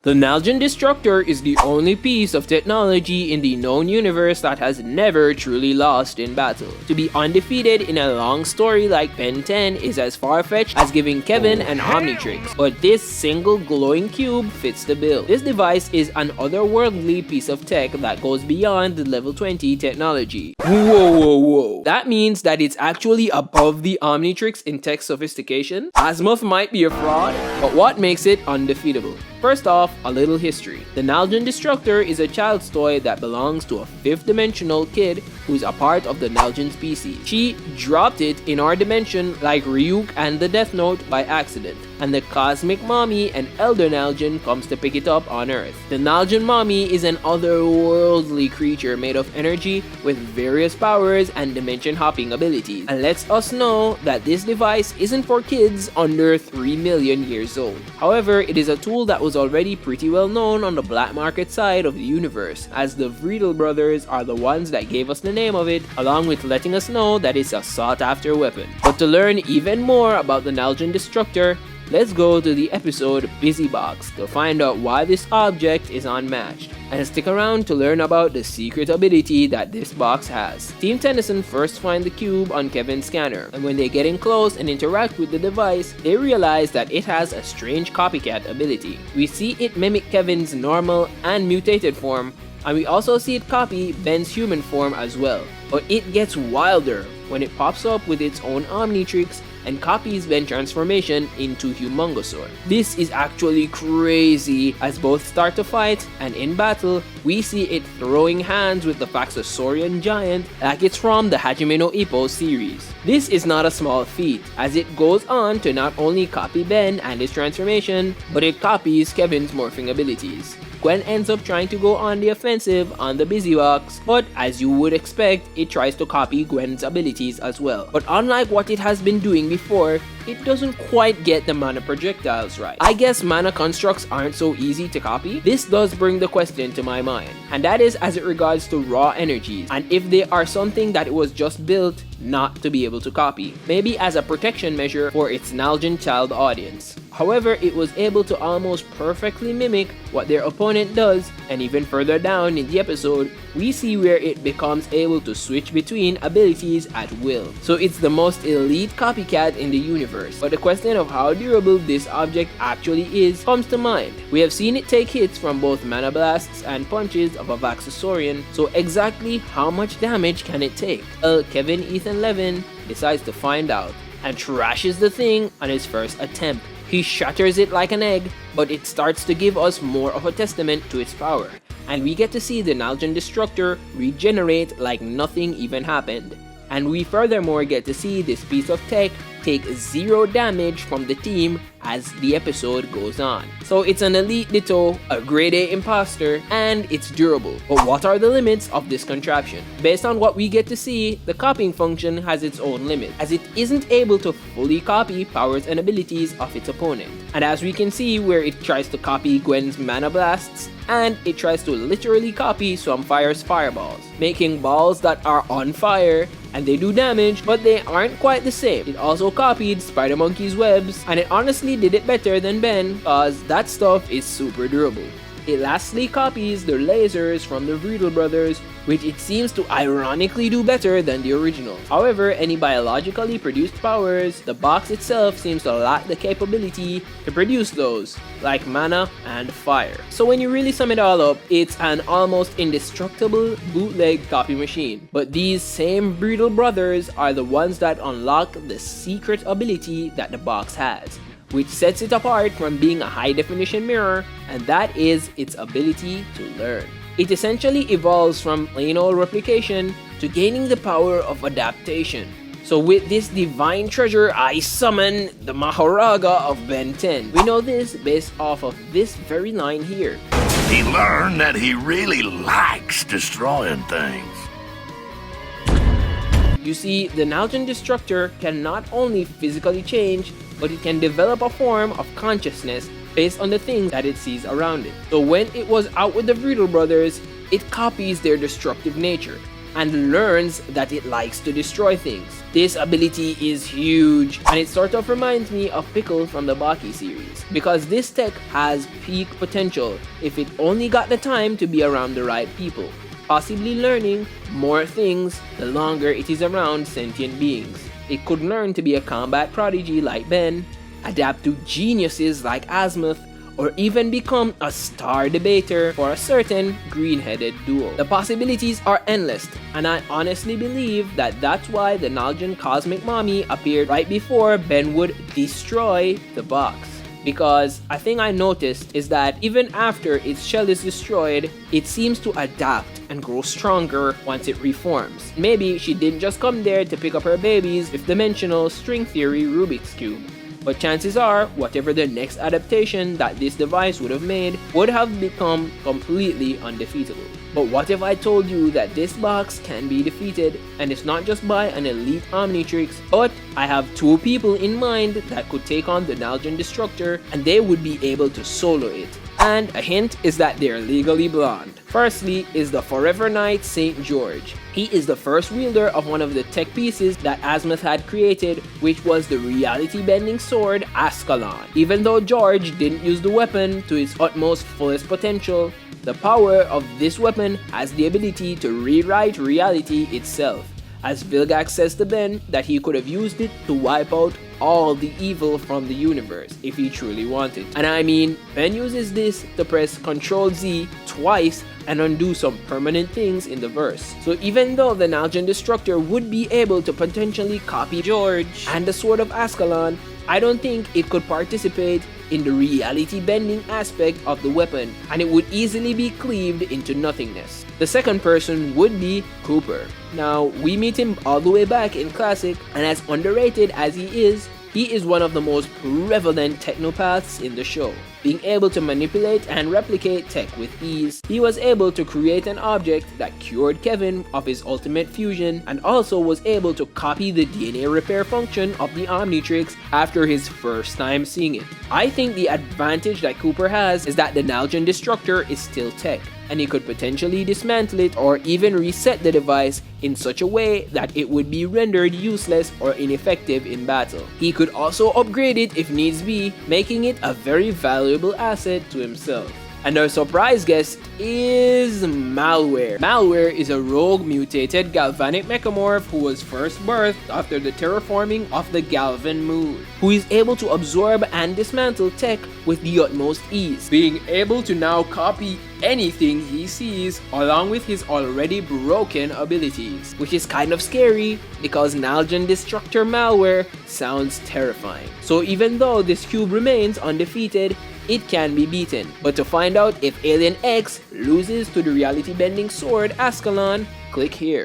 The Naljian Destructor is the only piece of technology in the known universe that has never truly lost in battle. To be undefeated in a long story like BEN10 is as far-fetched as giving Kevin an omnitrix, but this single glowing cube fits the bill. This device is an otherworldly piece of tech that goes beyond the level 20 technology. Whoa. That means that it's actually above the omnitrix in tech sophistication? Azimuth might be a fraud, but what makes it undefeatable? First off, a little history. The Naljian Destructor is a child's toy that belongs to a 5th dimensional kid who's a part of the Naljian species. She dropped it in our dimension like Ryuk and the Death Note by accident, and the Cosmic Mommy and Elder Naljian comes to pick it up on Earth. The Naljian Mommy is an otherworldly creature made of energy with various powers and dimension hopping abilities, and lets us know that this device isn't for kids under 3 million years old. However, it is a tool that was already pretty well known on the black market side of the universe, as the Vreedle brothers are the ones that gave us the name of it, along with letting us know that it's a sought after weapon. But to learn even more about the Naljian Destructor, let's go to the episode Busy Box to find out why this object is unmatched, and stick around to learn about the secret ability that this box has. Team Tennyson first find the cube on Kevin's scanner, and when they get in close and interact with the device, they realize that it has a strange copycat ability. We see it mimic Kevin's normal and mutated form, and we also see it copy Ben's human form as well. But it gets wilder when it pops up with its own omnitrix and copies Ben's transformation into Humongosaur. This is actually crazy, as both start to fight, and in battle, we see it throwing hands with the Paxosaurian giant like it's from the Hajime no Ippo series. This is not a small feat, as it goes on to not only copy Ben and his transformation, but it copies Kevin's morphing abilities. Gwen ends up trying to go on the offensive on the Busy Box, but as you would expect, it tries to copy Gwen's abilities as well. But unlike what it has been doing before, it doesn't quite get the mana projectiles right. I guess mana constructs aren't so easy to copy. This does bring the question to my mind, and that is as it regards to raw energies, and if they are something that it was just built not to be able to copy, maybe as a protection measure for its Naljian child audience. However, it was able to almost perfectly mimic what their opponent does, and even further down in the episode, we see where it becomes able to switch between abilities at will. So it's the most elite copycat in the universe. But the question of how durable this object actually is comes to mind. We have seen it take hits from both mana blasts and punches of a Vaxosaurian, so exactly how much damage can it take? Well, Kevin Ethan Levin decides to find out, and trashes the thing on his first attempt. He shatters it like an egg, but it starts to give us more of a testament to its power, and we get to see the Naljian Destructor regenerate like nothing even happened. And we furthermore get to see this piece of tech take 0 damage from the team as the episode goes on. So it's an elite Ditto, a grade A imposter, and it's durable. But what are the limits of this contraption? Based on what we get to see, the copying function has its own limit, as it isn't able to fully copy powers and abilities of its opponent. And as we can see where it tries to copy Gwen's mana blasts, and it tries to literally copy Swampfire's fireballs, making balls that are on fire, and they do damage, but they aren't quite the same. It also copied Spider-Monkey's webs, and it honestly did it better than Ben, cause that stuff is super durable. It lastly copies the lasers from the Vreedle brothers, which it seems to ironically do better than the original. However, any biologically produced powers, the box itself seems to lack the capability to produce those, like mana and fire. So when you really sum it all up, it's an almost indestructible bootleg copy machine. But these same Vreedle brothers are the ones that unlock the secret ability that the box has, which sets it apart from being a high-definition mirror, and that is its ability to learn. It essentially evolves from plain old replication to gaining the power of adaptation. So with this divine treasure, I summon the Mahoraga of BEN10. We know this based off of this very line here. He learned that he really likes destroying things. You see, the Naljian Destructor can not only physically change, but it can develop a form of consciousness based on the things that it sees around it. So when it was out with the Vreedle brothers, it copies their destructive nature. and learns that it likes to destroy things. This ability is huge, and it sort of reminds me of Pickle from the Baki series, because this tech has peak potential if it only got the time to be around the right people, possibly learning more things the longer it is around sentient beings. It could learn to be a combat prodigy like Ben, adapt to geniuses like Azimuth, or even become a star debater for a certain green-headed duo. The possibilities are endless, and I honestly believe that that's why the Naljian Cosmic Mommy appeared right before Ben would destroy the box. Because a thing I noticed is that even after its shell is destroyed, it seems to adapt and grow stronger once it reforms. Maybe she didn't just come there to pick up her baby's fifth-dimensional string theory Rubik's Cube. But chances are, whatever the next adaptation that this device would have made would have become completely undefeatable. But what if I told you that this box can be defeated, and it's not just by an elite omnitrix, but I have two people in mind that could take on the Naljian Destructor, and they would be able to solo it. And a hint is that they're legally blonde. Firstly is the Forever Knight St. George. He is the first wielder of one of the tech pieces that Azimuth had created, which was the reality-bending sword Ascalon. Even though George didn't use the weapon to its utmost fullest potential, the power of this weapon has the ability to rewrite reality itself, as Vilgax says to Ben that he could have used it to wipe out all the evil from the universe if he truly wanted. And I mean, Ben uses this to press Ctrl Z twice and undo some permanent things in the verse. So even though the Naljian Destructor would be able to potentially copy George and the Sword of Ascalon, I don't think it could participate in the reality bending aspect of the weapon, and it would easily be cleaved into nothingness. The second person would be Cooper. Now, we meet him all the way back in Classic, and as underrated as he is one of the most prevalent technopaths in the show. Being able to manipulate and replicate tech with ease, he was able to create an object that cured Kevin of his ultimate fusion, and also was able to copy the DNA repair function of the Omnitrix after his first time seeing it. I think the advantage that Cooper has is that the Naljian Destructor is still tech, and he could potentially dismantle it or even reset the device in such a way that it would be rendered useless or ineffective in battle. He could also upgrade it if needs be, making it a very valuable asset to himself. And our surprise guest is Malware. Malware is a rogue mutated galvanic mechamorph who was first birthed after the terraforming of the Galvan moon, who is able to absorb and dismantle tech with the utmost ease, being able to now copy anything he sees along with his already broken abilities, which is kind of scary because Naljian Destructor Malware sounds terrifying. So even though this cube remains undefeated, it can be beaten. But to find out if Alien X loses to the reality-bending sword Ascalon, click here.